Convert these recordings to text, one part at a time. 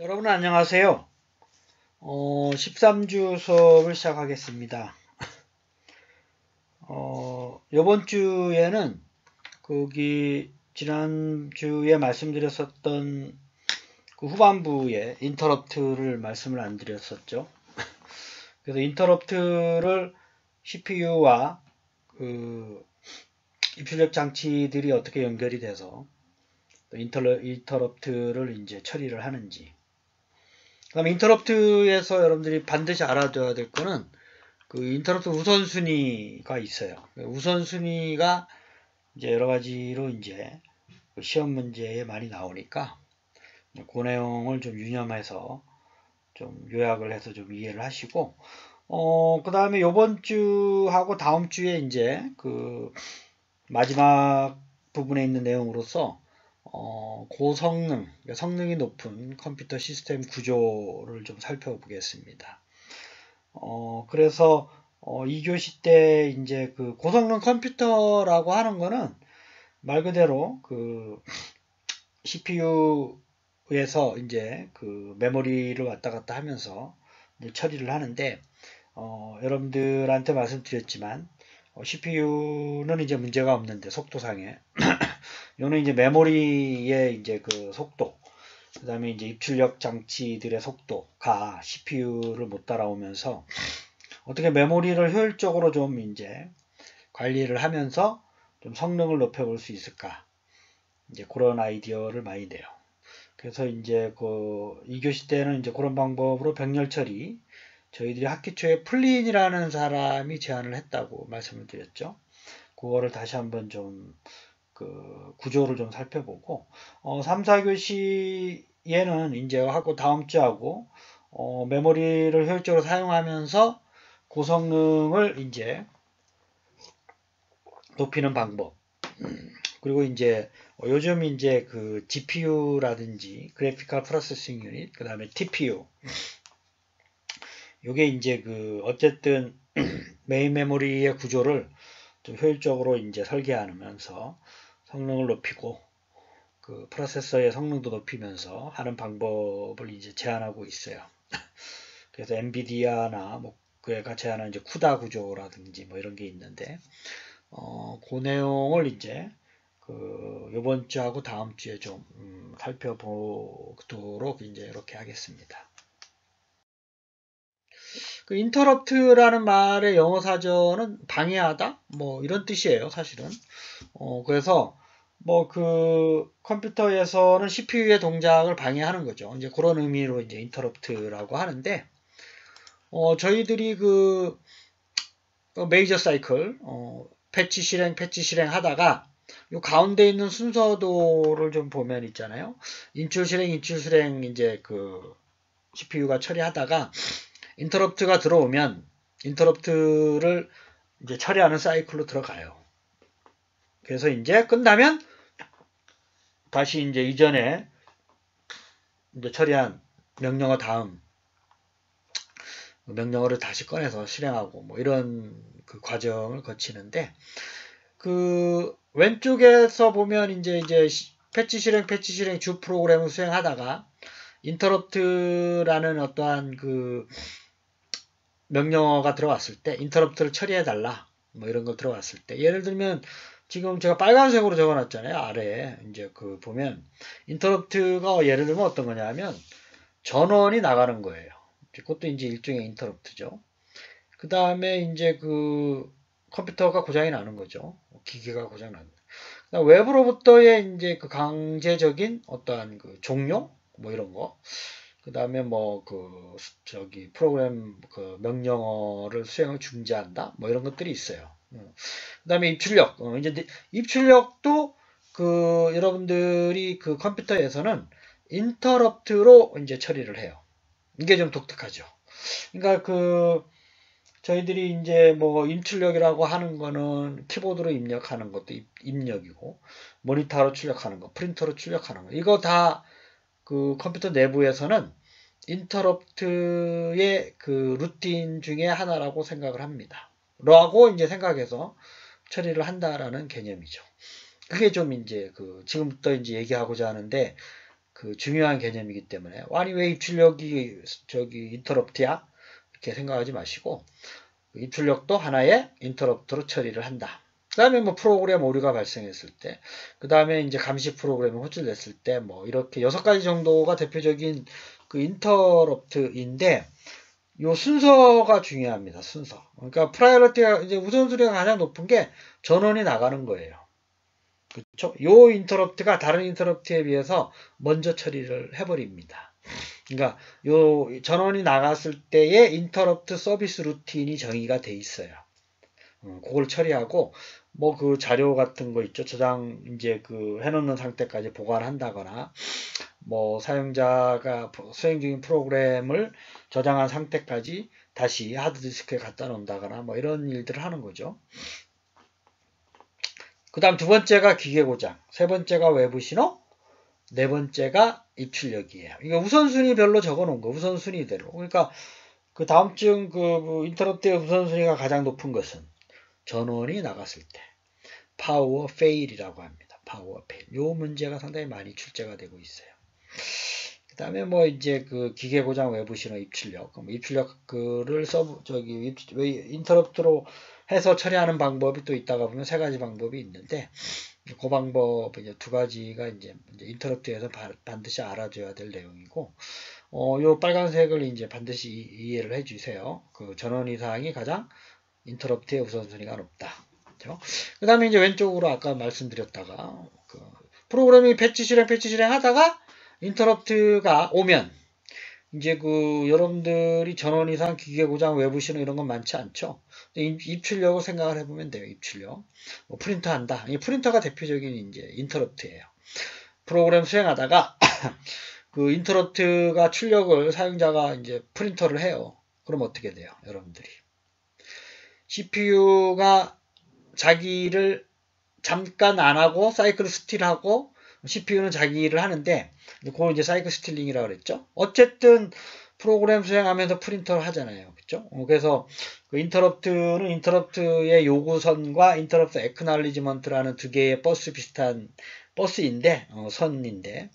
여러분 안녕하세요. 13주 수업을 시작하겠습니다. 이번 주에는 지난주에 말씀드렸었던 그 후반부에 인터럽트를 말씀을 안 드렸었죠. 그래서 인터럽트를 CPU와 그 입출력 장치들이 어떻게 연결이 돼서 인터럽트를 이제 처리를 하는지. 그다음에 인터럽트에서 여러분들이 반드시 알아둬야 될 거는 그 인터럽트 우선순위가 있어요. 우선순위가 이제 여러 가지로 이제 시험 문제에 많이 나오니까 그 내용을 좀 유념해서 좀 요약을 해서 좀 이해를 하시고, 그 다음에 요번 주하고 다음 주에 이제 그 마지막 부분에 있는 내용으로서 고성능, 성능이 높은 컴퓨터 시스템 구조를 좀 살펴보겠습니다. 그래서 2교시 때 이제 그 고성능 컴퓨터라고 하는 거는 말 그대로 그 CPU에서 이제 그 메모리를 왔다 갔다 하면서 처리를 하는데, 여러분들한테 말씀드렸지만 CPU는 이제 문제가 없는데 속도상에 요는 이제 메모리의 이제 그 속도, 그 다음에 이제 입출력 장치들의 속도가 CPU를 못 따라오면서 어떻게 메모리를 효율적으로 좀 이제 관리를 하면서 좀 성능을 높여볼 수 있을까, 이제 그런 아이디어를 많이 내요. 그래서 이제 그 2교시 때는 이제 그런 방법으로 병렬 처리, 저희들이 학기 초에 플린이라는 사람이 제안을 했다고 말씀을 드렸죠. 그거를 다시 한번 좀 그 구조를 좀 살펴보고, 3, 4교시에는 이제 하고 다음 주하고 메모리를 효율적으로 사용하면서 고성능을 이제 높이는 방법, 그리고 이제 요즘 이제 그 GPU라든지 그래픽컬 프로세싱 유닛, 그 다음에 TPU, 요게 이제 그 어쨌든 메인 메모리의 구조를 좀 효율적으로 이제 설계하면서 성능을 높이고 그 프로세서의 성능도 높이면서 하는 방법을 이제 제안하고 있어요. 그래서 엔비디아나 뭐 그가 제안하는 이제 쿠다 구조라든지 뭐 이런 게 있는데, 그 내용을 이제 그 이번 주하고 다음 주에 좀 살펴보도록 이제 이렇게 하겠습니다. 그 interrupt라는 말의 영어 사전은 방해하다 뭐 이런 뜻이에요, 사실은. 그래서 뭐 그 컴퓨터에서는 CPU의 동작을 방해하는 거죠. 이제 그런 의미로 이제 interrupt라고 하는데, 저희들이 그 메이저 사이클 패치 실행 하다가 요 가운데 있는 순서도를 좀 보면 있잖아요. 인출 실행 이제 그 CPU가 처리하다가 인터럽트가 들어오면 인터럽트를 이제 처리하는 사이클로 들어가요. 그래서 이제 끝나면 다시 이제 이전에 이제 처리한 명령어 다음 명령어를 다시 꺼내서 실행하고 뭐 이런 그 과정을 거치는데, 그 왼쪽에서 보면 이제 패치 실행 주 프로그램을 수행하다가 인터럽트라는 어떠한 그 명령어가 들어왔을 때 인터럽트를 처리해 달라 뭐 이런 거 들어왔을 때, 예를 들면 지금 제가 빨간색으로 적어놨잖아요. 아래에 이제 그 보면 인터럽트가 예를 들면 어떤 거냐면 전원이 나가는 거예요. 그것도 이제 일종의 인터럽트죠. 그 다음에 이제 그 컴퓨터가 고장이 나는 거죠. 기계가 고장 나는. 외부로부터의 이제 그 강제적인 어떠한 그 종료 뭐 이런 거. 그 다음에 뭐 그 저기 프로그램 그 명령어를 수행을 중지한다 뭐 이런 것들이 있어요. 그 다음에 입출력, 이제 입출력도 그 여러분들이 그 컴퓨터에서는 인터럽트로 이제 처리를 해요. 이게 좀 독특하죠. 그러니까 그 저희들이 이제 뭐 입출력이라고 하는 거는 키보드로 입력하는 것도 입력이고, 모니터로 출력하는 거, 프린터로 출력하는 거, 이거 다 그 컴퓨터 내부에서는 인터럽트의 그 루틴 중에 하나라고 생각을 합니다. 라고 이제 생각해서 처리를 한다라는 개념이죠. 그게 좀 이제 그 지금부터 이제 얘기하고자 하는데, 그 중요한 개념이기 때문에 아니 왜 입출력이 저기 인터럽트야? 이렇게 생각하지 마시고 입출력도 하나의 인터럽트로 처리를 한다. 그 다음에 뭐 프로그램 오류가 발생했을 때, 그 다음에 이제 감시 프로그램이 호출됐을 때, 뭐 이렇게 6가지 정도가 대표적인 그 인터럽트인데, 요 순서가 중요합니다. 순서. 그러니까 프라이어리티가 이제 우선순위가 가장 높은 게 전원이 나가는 거예요. 그렇죠? 요 인터럽트가 다른 인터럽트에 비해서 먼저 처리를 해버립니다. 그러니까 요 전원이 나갔을 때의 인터럽트 서비스 루틴이 정의가 돼 있어요. 그걸 처리하고 뭐 그 자료 같은 거 있죠. 저장 이제 그 해놓는 상태까지 보관한다거나 뭐 사용자가 수행 중인 프로그램을 저장한 상태까지 다시 하드디스크에 갖다 놓는다거나 뭐 이런 일들을 하는 거죠. 그 다음 두 번째가 기계 고장, 세 번째가 외부 신호, 네 번째가 입출력이에요. 이거 우선순위별로 적어 놓은 거, 우선순위대로. 그러니까 그 다음쯤 그 인터럽트의 우선순위가 가장 높은 것은 전원이 나갔을 때 파워 페일이라고 합니다. 파워 페일. 요 문제가 상당히 많이 출제가 되고 있어요. 그 다음에 뭐 이제 그 기계 고장 외부 신호 입출력, 입출력 그를 저기 인터럽트로 해서 처리하는 방법이 또 있다가 보면 3가지 방법이 있는데 그 방법 이제 2가지가 이제 인터럽트에서 반드시 알아줘야 될 내용이고 요 빨간색을 이제 반드시 이해를 해주세요. 그 전원 이상이 가장 인터럽트의 우선순위가 높다. 그렇죠? 그 다음에 이제 왼쪽으로 아까 말씀드렸다가 그 프로그램이 패치 실행 하다가 인터럽트가 오면 이제 그 여러분들이 전원 이상 기계 고장 외부 신호 이런 건 많지 않죠. 입출력을 생각을 해보면 돼요. 입출력. 뭐 프린터 한다. 이 프린터가 대표적인 이제 인터럽트예요. 프로그램 수행하다가 그 인터럽트가 출력을 사용자가 이제 프린터를 해요. 그럼 어떻게 돼요? 여러분들이. CPU가 자기를 잠깐 안 하고 사이클 스틸하고 CPU는 자기 일을 하는데 그걸 이제 사이클 스틸링이라고 그랬죠. 어쨌든 프로그램 수행하면서 프린터를 하잖아요. 그렇죠? 그래서 그 인터럽트는 인터럽트의 요구선과 인터럽트 액크날리지먼트라는 2개의 버스 비슷한 버스인데 선인데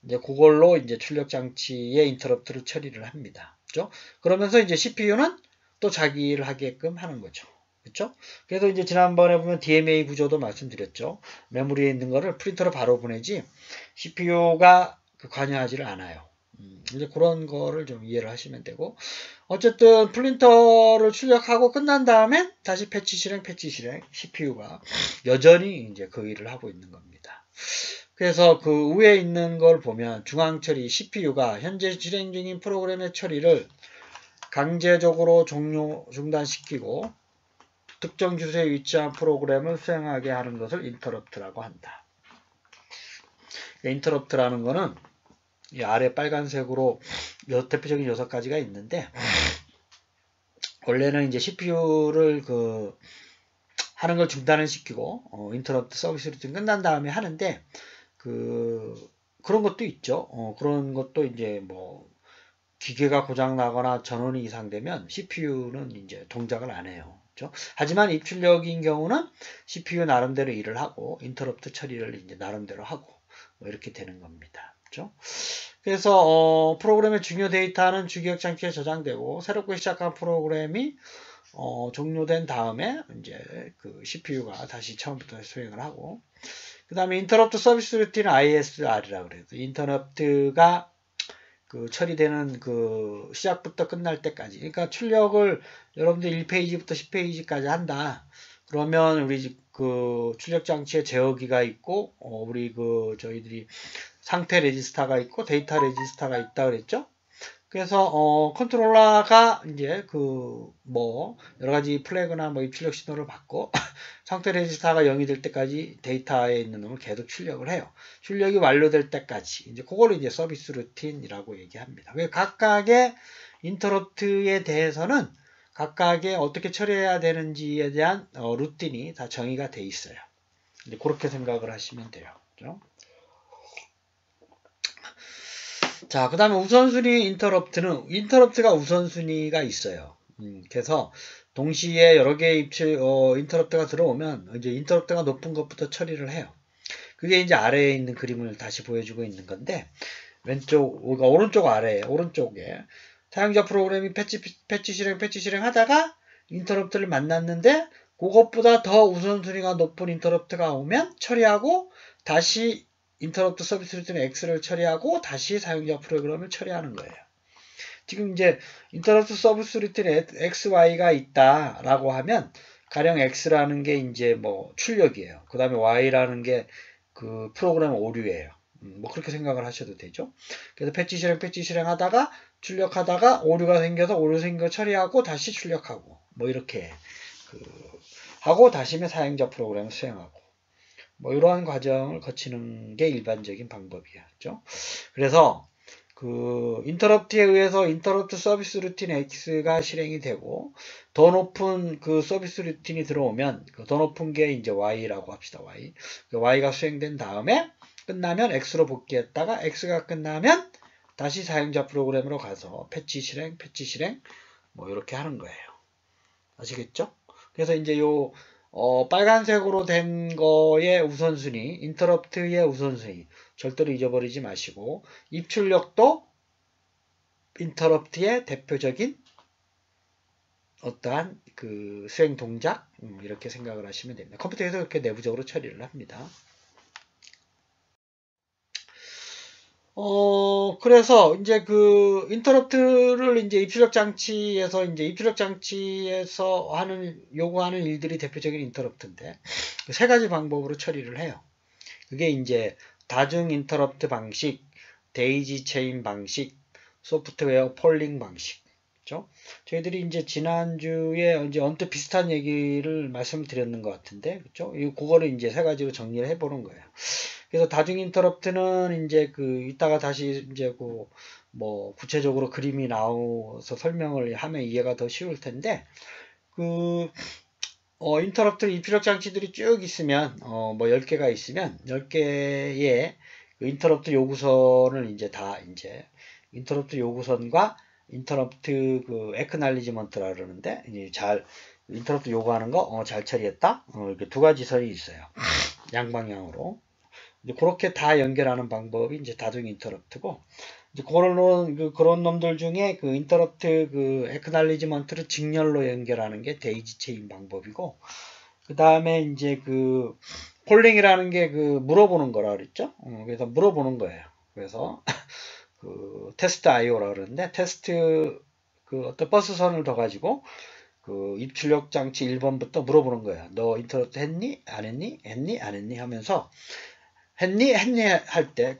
이제 그걸로 이제 출력 장치의 인터럽트를 처리를 합니다. 그렇죠? 그러면서 이제 CPU는 또 자기 일을 하게끔 하는 거죠. 그렇죠? 그래서 이제 지난번에 보면 DMA 구조도 말씀드렸죠. 메모리에 있는 거를 프린터로 바로 보내지 CPU가 관여하지를 않아요. 이제 그런 거를 좀 이해를 하시면 되고 어쨌든 프린터를 출력하고 끝난 다음에 다시 패치 실행 CPU가 여전히 이제 그 일을 하고 있는 겁니다. 그래서 그 위에 있는 걸 보면 중앙 처리 CPU가 현재 실행 중인 프로그램의 처리를 강제적으로 중단시키고 특정 주소에 위치한 프로그램을 수행하게 하는 것을 인터럽트라고 한다. 인터럽트라는 거는 이 아래 빨간색으로 대표적인 6가지가 있는데 원래는 이제 CPU를 그 하는 걸 중단을 시키고 인터럽트 서비스 루틴 끝난 다음에 하는데 그런 것도 있죠. 그런 것도 이제 뭐 기계가 고장 나거나 전원이 이상되면 CPU는 이제 동작을 안 해요. 그렇죠? 하지만 입출력인 경우는 CPU 나름대로 일을 하고 인터럽트 처리를 이제 나름대로 하고 뭐 이렇게 되는 겁니다. 그렇죠? 그래서 프로그램의 중요 데이터는 주기억 장치에 저장되고 새롭게 시작한 프로그램이 종료된 다음에 이제 그 CPU가 다시 처음부터 수행을 하고 그 다음에 인터럽트 서비스 루틴 ISR이라고 그래요. 인터럽트가 그 처리되는 그 시작부터 끝날 때까지. 그러니까 출력을 여러분들 1페이지부터 10페이지까지 한다. 그러면 우리 그 출력 장치에 제어기가 있고, 우리 그 저희들이 상태 레지스터가 있고, 데이터 레지스터가 있다 그랬죠? 그래서 컨트롤러가 이제 그 뭐 여러 가지 플래그나 뭐 입출력 신호를 받고 상태 레지스터가 0이 될 때까지 데이터에 있는 놈을 계속 출력을 해요. 출력이 완료될 때까지 이제 그거를 이제 서비스 루틴이라고 얘기합니다. 각각의 인터럽트에 대해서는 각각의 어떻게 처리해야 되는지에 대한 루틴이 다 정의가 돼 있어요. 이제 그렇게 생각을 하시면 돼요. 그렇죠? 자, 그 다음에 우선순위 인터럽트가 우선순위가 있어요. 그래서 동시에 여러 개의 인터럽트가 들어오면 이제 인터럽트가 높은 것부터 처리를 해요. 그게 이제 아래에 있는 그림을 다시 보여주고 있는 건데, 그러니까 오른쪽 아래에, 오른쪽에 사용자 프로그램이 패치 실행 하다가 인터럽트를 만났는데, 그것보다 더 우선순위가 높은 인터럽트가 오면 처리하고, 다시 인터럽트 서비스 루틴 X를 처리하고, 다시 사용자 프로그램을 처리하는 거예요. 지금 이제 인터럽트 서비스 루틴 XY가 있다라고 하면, 가령 X라는 게 이제 뭐 출력이에요. 그 다음에 Y라는 게 그 프로그램 오류예요. 뭐 그렇게 생각을 하셔도 되죠. 그래서 패치 실행 하다가 출력하다가 오류가 생겨서 오류 생긴 거 처리하고 다시 출력하고 뭐 이렇게 하고 다시 사용자 프로그램을 수행하고 뭐 이러한 과정을 거치는 게 일반적인 방법이었죠. 그래서 그 인터럽트에 의해서 인터럽트 서비스 루틴 X가 실행이 되고 더 높은 그 서비스 루틴이 들어오면 더 높은 게 이제 Y라고 합시다. Y. Y가 수행된 다음에 끝나면 X로 복귀했다가 X가 끝나면 다시 사용자 프로그램으로 가서 패치 실행 뭐 이렇게 하는 거예요. 아시겠죠? 그래서 이제 요 빨간색으로 된 거의 우선순위, 인터럽트의 우선순위 절대로 잊어버리지 마시고 입출력도 인터럽트의 대표적인 어떠한 그 수행 동작 이렇게 생각을 하시면 됩니다. 컴퓨터에서 그렇게 내부적으로 처리를 합니다. 그래서 이제 그 인터럽트를 이제 입출력 장치에서 요구하는 일들이 대표적인 인터럽트인데 세 가지 방법으로 처리를 해요. 그게 이제 다중 인터럽트 방식, 데이지 체인 방식, 소프트웨어 폴링 방식. 그죠? 저희들이 이제 지난주에 이제 언뜻 비슷한 얘기를 말씀드렸는 것 같은데, 그죠? 그거를 이제 세 가지로 정리를 해보는 거예요. 그래서 다중 인터럽트는 이제 이따가 다시 이제 뭐 구체적으로 그림이 나와서 설명을 하면 이해가 더 쉬울 텐데, 인터럽트 입출력 장치들이 쭉 있으면, 뭐 10개가 있으면, 10개의 인터럽트 요구선을 이제 인터럽트 요구선과 인터럽트 에크날리지먼트라 그러는데, 인터럽트 요구하는 거, 잘 처리했다? 이렇게 두 가지 선이 있어요. 양방향으로. 이제 그렇게 다 연결하는 방법이 이제 다중 인터럽트고, 이제 그런 놈들 중에 인터럽트 에크날리지먼트를 직렬로 연결하는 게 데이지 체인 방법이고, 그 다음에 이제 폴링이라는 게 물어보는 거라 그랬죠? 그래서 물어보는 거예요. 그래서 테스트 IO라 그러는데, 테스트 어떤 버스선을 더 가지고 입출력 장치 1번부터 물어보는 거예요. 너 인터럽트 했니? 안 했니? 했니? 안 했니? 하면서 했니 할 때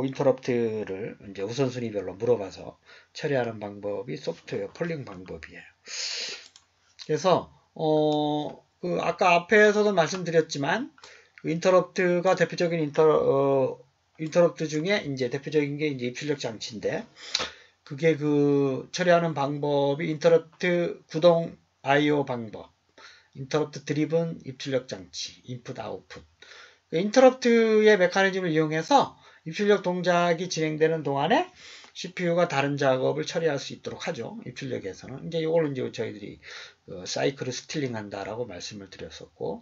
인터럽트를 이제 우선순위별로 물어봐서 처리하는 방법이 소프트웨어 폴링 방법이에요. 그래서 아까 앞에서도 말씀드렸지만 인터럽트가 대표적인 인터럽트 중에 이제 대표적인 게 이제 입출력 장치인데 그게 처리하는 방법이 인터럽트 구동 I/O 방법, 인터럽트 드리븐 입출력 장치, 인풋 아웃풋. 인터럽트의 메커니즘을 이용해서 입출력 동작이 진행되는 동안에 CPU가 다른 작업을 처리할 수 있도록 하죠. 입출력에서는. 이제 이걸 이제 저희들이 사이클을 스틸링 한다라고 말씀을 드렸었고,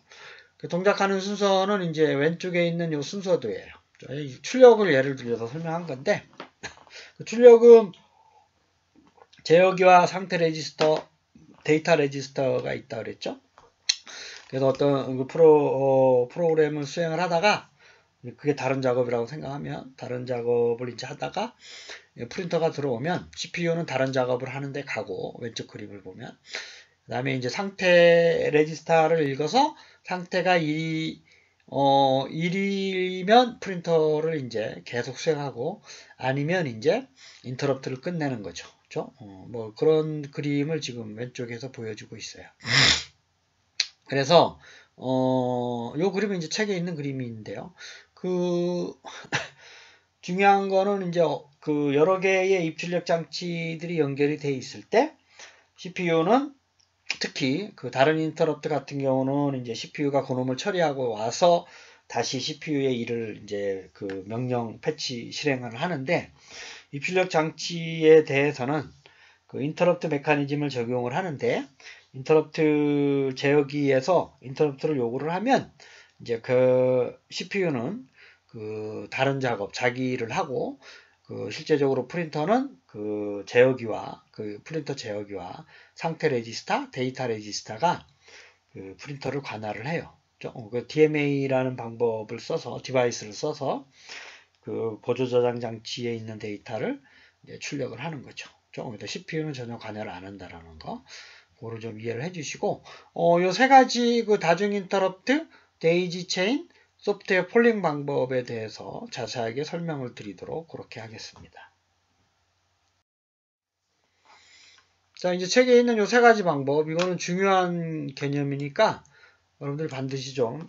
동작하는 순서는 이제 왼쪽에 있는 이 순서도예요. 출력을 예를 들어서 설명한 건데, 출력은 제어기와 상태 레지스터, 데이터 레지스터가 있다 그랬죠. 그래서 어떤 프로그램을 수행을 하다가 그게 다른 작업이라고 생각하면 다른 작업을 이제 하다가 프린터가 들어오면 CPU는 다른 작업을 하는데 가고 왼쪽 그림을 보면 그 다음에 이제 상태 레지스터를 읽어서 상태가 1이면 프린터를 이제 계속 수행하고 아니면 이제 인터럽트를 끝내는 거죠. 그렇죠? 뭐 그런 그림을 지금 왼쪽에서 보여주고 있어요. 그래서 요 그림은 이제 책에 있는 그림인데요. 중요한 거는 이제 여러 개의 입출력 장치들이 연결이 돼 있을 때 CPU는 특히 다른 인터럽트 같은 경우는 이제 CPU가 그놈을 처리하고 와서 다시 CPU의 일을 이제 명령 패치 실행을 하는데 입출력 장치에 대해서는 인터럽트 메커니즘을 적용을 하는데 인터럽트 제어기에서 인터럽트를 요구를 하면 이제 그 CPU는 그 다른 작업, 자기 일을 하고, 그 실제적으로 프린터는 그 제어기와, 그 프린터 제어기와 상태 레지스터, 데이터 레지스터가 그 프린터를 관할을 해요. 그 DMA라는 방법을 써서, 디바이스를 써서 그 보조 저장 장치에 있는 데이터를 이제 출력을 하는 거죠. CPU는 전혀 관여를 안 한다라는 거. 그거를 좀 이해를 해주시고, 요 세 가지 그 다중 인터럽트, 데이지 체인, 소프트웨어 폴링 방법에 대해서 자세하게 설명을 드리도록 그렇게 하겠습니다. 자, 이제 책에 있는 요 세 가지 방법, 이거는 중요한 개념이니까 여러분들 반드시 좀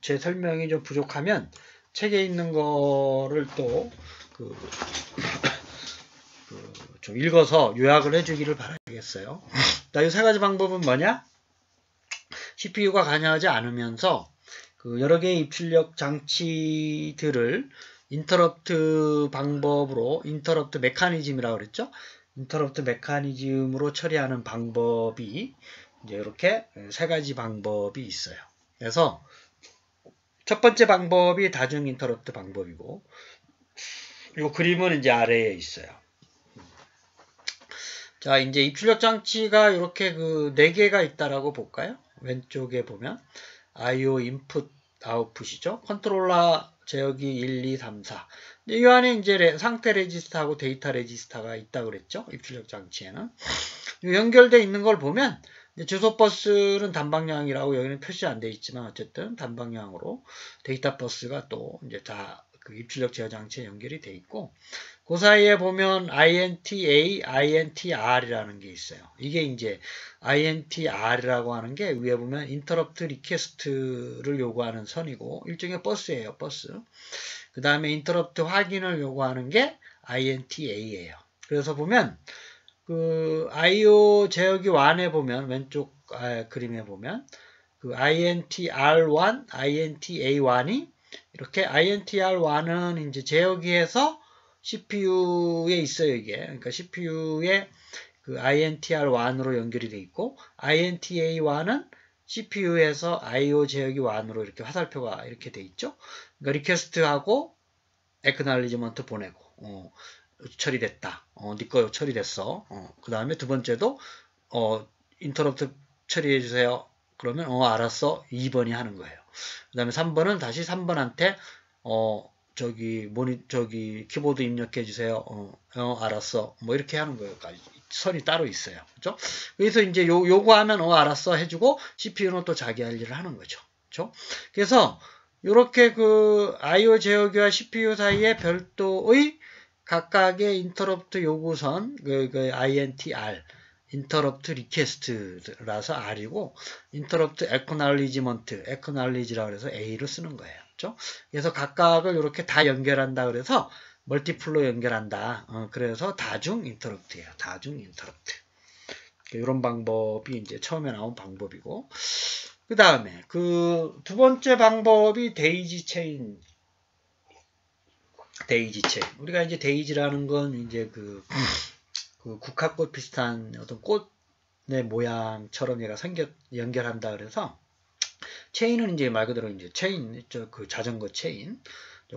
제 설명이 좀 부족하면 책에 있는 거를 또 좀 읽어서 요약을 해주기를 바라겠어요. 자, 이 세 가지 방법은 뭐냐? CPU가 관여하지 않으면서 그 여러 개의 입출력 장치들을 인터럽트 방법으로, 인터럽트 메커니즘이라고 그랬죠? 인터럽트 메커니즘으로 처리하는 방법이 이제 이렇게 세 가지 방법이 있어요. 그래서 첫 번째 방법이 다중 인터럽트 방법이고, 이 그림은 이제 아래에 있어요. 자, 이제 입출력 장치가 이렇게 그 4개가 있다라고 볼까요? 왼쪽에 보면 I/O 인풋, 아웃풋이죠. 컨트롤러 제어기 1, 2, 3, 4. 이 안에 이제 상태 레지스터하고 데이터 레지스터가 있다고 그랬죠. 입출력 장치에는. 연결되어 있는 걸 보면 주소 버스는 단방향이라고 여기는 표시 안 되어 있지만 어쨌든 단방향으로 데이터 버스가 또 이제 다 그 입출력 제어 장치에 연결이 되어 있고, 그 사이에 보면 INTA, INTR이라는 게 있어요. 이게 이제 INTR이라고 하는 게 위에 보면 인터럽트 리퀘스트를 요구하는 선이고 일종의 버스예요. 버스. 그 다음에 인터럽트 확인을 요구하는 게 INTA예요. 그래서 보면 그 IO 제어기 1에 보면 왼쪽 그림에 보면 그 INTR1, INTA1이 이렇게 INTR1은 이제 제어기에서 CPU에 있어요, 이게. 그러니까 CPU에 그 INTR1으로 연결이 돼 있고, INTA1은 CPU에서 IO 제어기 1으로 이렇게 화살표가 이렇게 돼 있죠. 그러니까 리퀘스트하고 acknowledgement 보내고, 처리됐다. 네 거 처리됐어. 그 다음에 두 번째도, 인터럽트 처리해주세요. 그러면, 알았어. 2번이 하는 거예요. 그 다음에 3번은 다시 3번한테, 저기 키보드 입력해 주세요. 알았어. 뭐 이렇게 하는 거예요. 선이 따로 있어요. 그죠? 그래서 이제 요구하면 알았어 해주고 CPU는 또 자기 할 일을 하는 거죠. 그죠? 그래서 이렇게 그 I/O 제어기와 CPU 사이에 별도의 각각의 인터럽트 요구선, 그 INTR, 인터럽트 리퀘스트라서 R이고, 인터럽트 acknowledge라고 해서 A를 쓰는 거예요. 그렇죠? 그래서 각각을 이렇게 다 연결한다 그래서 멀티플로 연결한다. 그래서 다중 인터럽트예요. 다중 인터럽트. 이런 방법이 이제 처음에 나온 방법이고, 그 다음에 그 두 번째 방법이 데이지 체인. 우리가 이제 데이지라는 건 이제 그 국화꽃 비슷한 어떤 꽃의 모양처럼 얘가 연결한다 그래서 체인은 이제 말 그대로 이제 체인, 그 자전거 체인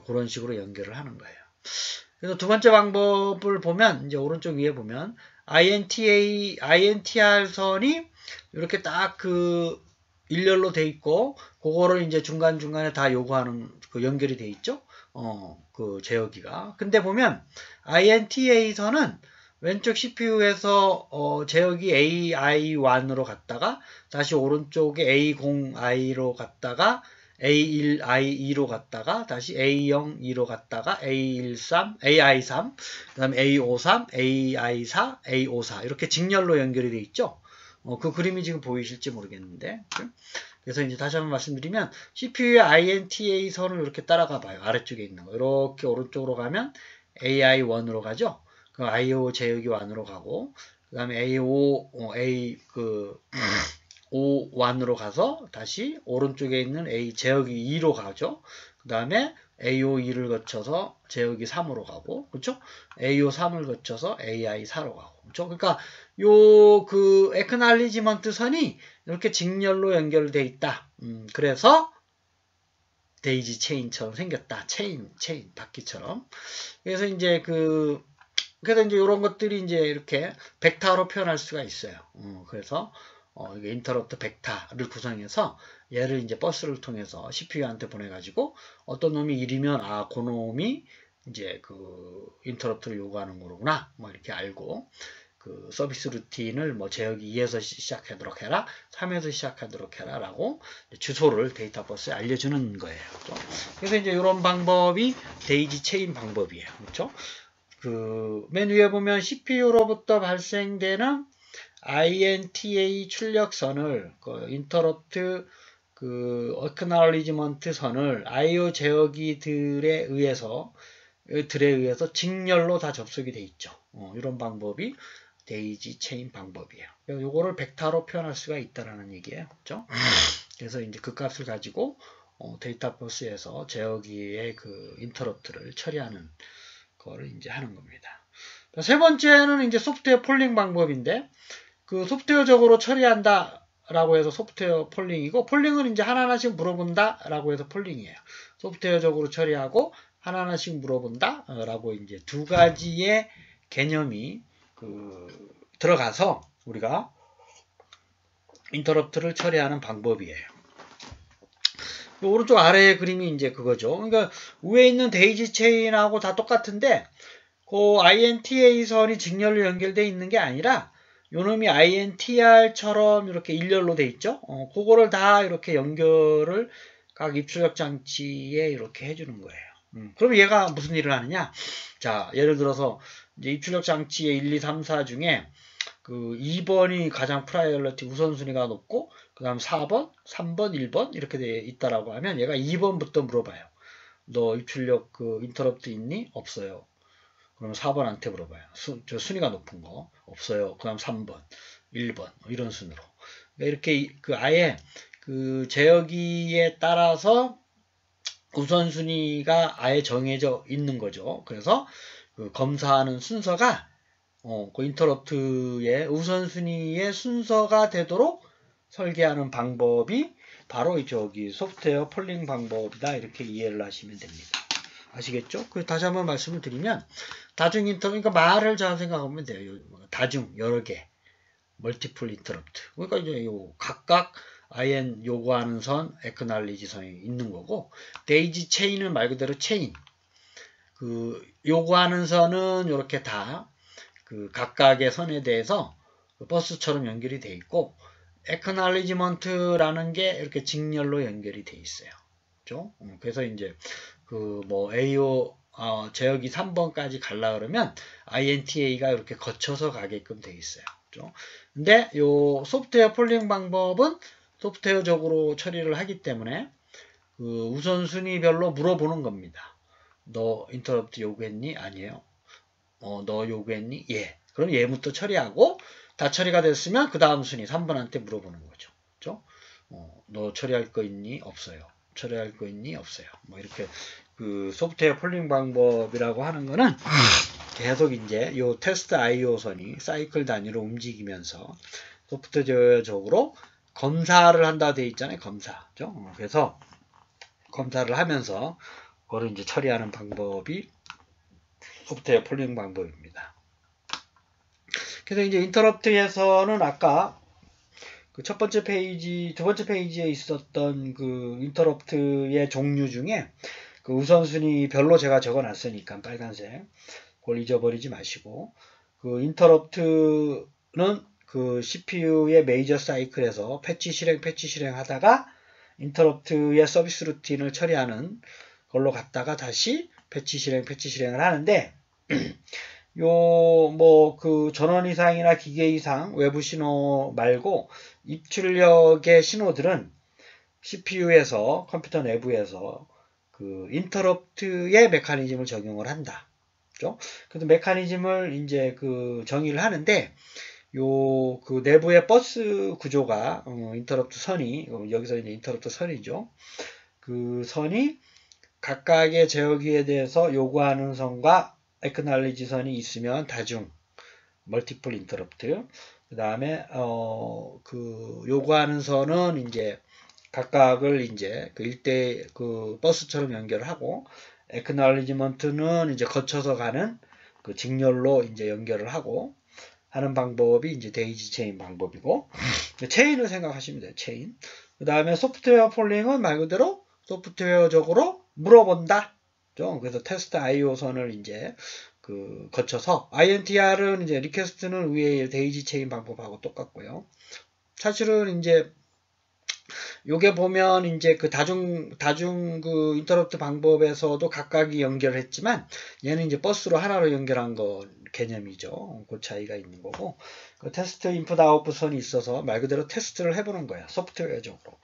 그런 식으로 연결을 하는 거예요. 그래서 두 번째 방법을 보면 이제 오른쪽 위에 보면 INTR 선이 이렇게 딱 그 일렬로 돼 있고 그거를 이제 중간중간에 다 요구하는 그 연결이 돼 있죠. 그 제어기가. 근데 보면 INTA 선은 왼쪽 CPU에서 제어기 AI1으로 갔다가 다시 오른쪽에 A0i로 갔다가 A1i2로 갔다가 다시 A02로 갔다가 AI3, 그 다음에 A53, AI4, A54 이렇게 직렬로 연결이 돼 있죠. 그 그림이 지금 보이실지 모르겠는데 그래서 이제 다시 한번 말씀드리면 CPU의 INTA 선을 이렇게 따라가 봐요. 아래쪽에 있는 거 이렇게 오른쪽으로 가면 AI1으로 가죠. 그 IO 제어기 1으로 가고 그 다음에 O1으로 가서 다시 오른쪽에 있는 A 제어기 2로 가죠. 그 다음에 AO2를 거쳐서 제어기 3으로 가고 그렇죠? AO3을 거쳐서 AI4로 가고 그렇죠? 그러니까 요 그 acknowledgement 선이 이렇게 직렬로 연결돼 있다. 그래서 데이지 체인처럼 생겼다. 체인, 바퀴처럼. 그래서 이제 그래서 이제 이런 것들이 이제 이렇게 벡터로 표현할 수가 있어요. 그래서 이게 인터럽트 벡터를 구성해서 얘를 이제 버스를 통해서 CPU한테 보내가지고 어떤 놈이 1이면 그 놈이 이제 인터럽트를 요구하는 거구나. 뭐 이렇게 알고 서비스 루틴을 뭐 제어기 2에서 시작하도록 해라, 3에서 시작하도록 해라 라고 주소를 데이터 버스에 알려주는 거예요. 그렇죠? 그래서 이제 이런 방법이 데이지 체인 방법이에요. 그렇죠? 맨 위에 보면 CPU로부터 발생되는 INTA 출력선을 인터럽트 acknowledgement 선을 IO 제어기들에 의해서 직렬로 다 접속이 돼 있죠. 이런 방법이 데이지 체인 방법이에요. 요거를 벡터로 표현할 수가 있다라는 얘기예요. 그렇죠? 그래서 이제 그 값을 가지고 데이터 버스에서 제어기의 인터럽트를 처리하는 거를 이제 하는 겁니다. 세 번째는 이제 소프트웨어 폴링 방법인데 소프트웨어적으로 처리한다 라고 해서 소프트웨어 폴링이고, 폴링은 이제 하나하나씩 물어본다 라고 해서 폴링이에요. 소프트웨어적으로 처리하고 하나하나씩 물어본다 라고 이제 두 가지의 개념이 들어가서 우리가 인터럽트를 처리하는 방법이에요. 오른쪽 아래의 그림이 이제 그거죠. 그러니까 위에 있는 데이지 체인하고 다 똑같은데 INTA 선이 직렬로 연결되어 있는 게 아니라 요놈이 INTR처럼 이렇게 일렬로 돼 있죠. 그거를 다 이렇게 연결을 각 입출력 장치에 이렇게 해주는 거예요. 그럼 얘가 무슨 일을 하느냐? 자, 예를 들어서 이제 입출력 장치의 1, 2, 3, 4 중에 2번이 가장 프라이어리티 우선순위가 높고, 그 다음 4번, 3번, 1번 이렇게 돼 있다라고 하면 얘가 2번부터 물어봐요. 너 입출력 인터럽트 있니? 없어요. 그럼 4번한테 물어봐요. 순위가 높은 거 없어요. 그 다음 3번, 1번 이런 순으로. 이렇게 아예 제어기에 따라서 우선순위가 아예 정해져 있는 거죠. 그래서 검사하는 순서가 인터럽트의 우선순위의 순서가 되도록 설계하는 방법이 바로 저기 소프트웨어 폴링 방법이다. 이렇게 이해를 하시면 됩니다. 아시겠죠? 다시 한번 말씀을 드리면 다중 인터럽트, 그러니까 말을 잘 생각하면 돼요. 다중 여러 개, 멀티플 인터럽트. 그러니까 이제 각각 IN 요구하는 선, acknowledge 선이 있는 거고, 데이지 체인은 말 그대로 체인. 요구하는 선은 이렇게 다 각각의 선에 대해서 버스처럼 연결이 돼 있고, acknowledgement라는 게 이렇게 직렬로 연결이 돼 있어요. 그렇죠? 그래서 이제 AO 제어기 3번까지 갈라 그러면 INTA가 이렇게 거쳐서 가게끔 돼 있어요. 그렇죠? 근데 요 소프트웨어 폴링 방법은 소프트웨어적으로 처리를 하기 때문에 우선순위별로 물어보는 겁니다. 너 인터럽트 요구했니? 아니에요. 너 요구했니? 예. 그럼 얘부터 처리하고 다 처리가 됐으면 그 다음 순위 3번한테 물어보는 거죠. 그렇죠? 너 처리할 거 있니? 없어요. 처리할 거 있니? 없어요. 뭐 이렇게 소프트웨어 폴링 방법이라고 하는 거는 계속 이제 요 테스트 IO 선이 사이클 단위로 움직이면서 소프트웨어적으로 검사를 한다 돼 있잖아요. 검사죠. 그래서 검사를 하면서 그거를 이제 처리하는 방법이 소프트웨어 폴링 방법입니다. 그래서 이제 인터럽트에서는 아까 첫 번째 페이지, 두 번째 페이지에 있었던 인터럽트의 종류 중에 우선순위별로 제가 적어놨으니까 빨간색 그걸 잊어버리지 마시고 인터럽트는 CPU의 메이저 사이클에서 패치 실행 하다가 인터럽트의 서비스 루틴을 처리하는 걸로 갔다가 다시 패치 실행을 하는데 전원 이상이나 기계 이상 외부 신호 말고 입출력의 신호들은 CPU에서 컴퓨터 내부에서 인터럽트의 메커니즘을 적용을 한다. 그죠? 그래서 메커니즘을 이제 정의를 하는데 내부의 버스 구조가 인터럽트 선이 여기서 이제 인터럽트 선이죠. 선이 각각의 제어기에 대해서 요구하는 선과 acknowledge 선이 있으면 다중 멀티플 인터럽트. 그 다음에 요구하는 선은 이제 각각을 이제 그 일대 그 버스처럼 연결을 하고, acknowledgement는 이제 거쳐서 가는 그 직렬로 이제 연결을 하고 하는 방법이 이제 데이지 체인 방법이고, 체인을 생각하시면 돼요. 체인. 그 다음에 소프트웨어 폴링은 말 그대로 소프트웨어적으로 물어본다. 그래서 테스트 IO선을 이제 그 거쳐서, INTR은 이제 리퀘스트는 위에 데이지 체인 방법하고 똑같고요. 사실은 이제 요게 보면 이제 그 다중 그 인터럽트 방법에서도 각각이 연결했지만, 얘는 이제 버스로 하나로 연결한 거 개념이죠. 그 차이가 있는 거고, 그 테스트 인풋 아웃풋선이 있어서 말 그대로 테스트를 해보는 거예요. 소프트웨어적으로.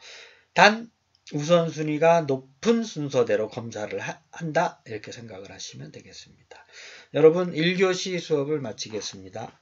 단 우선순위가 높은 순서대로 검사를 한다, 이렇게 생각을 하시면 되겠습니다. 여러분 1교시 수업을 마치겠습니다.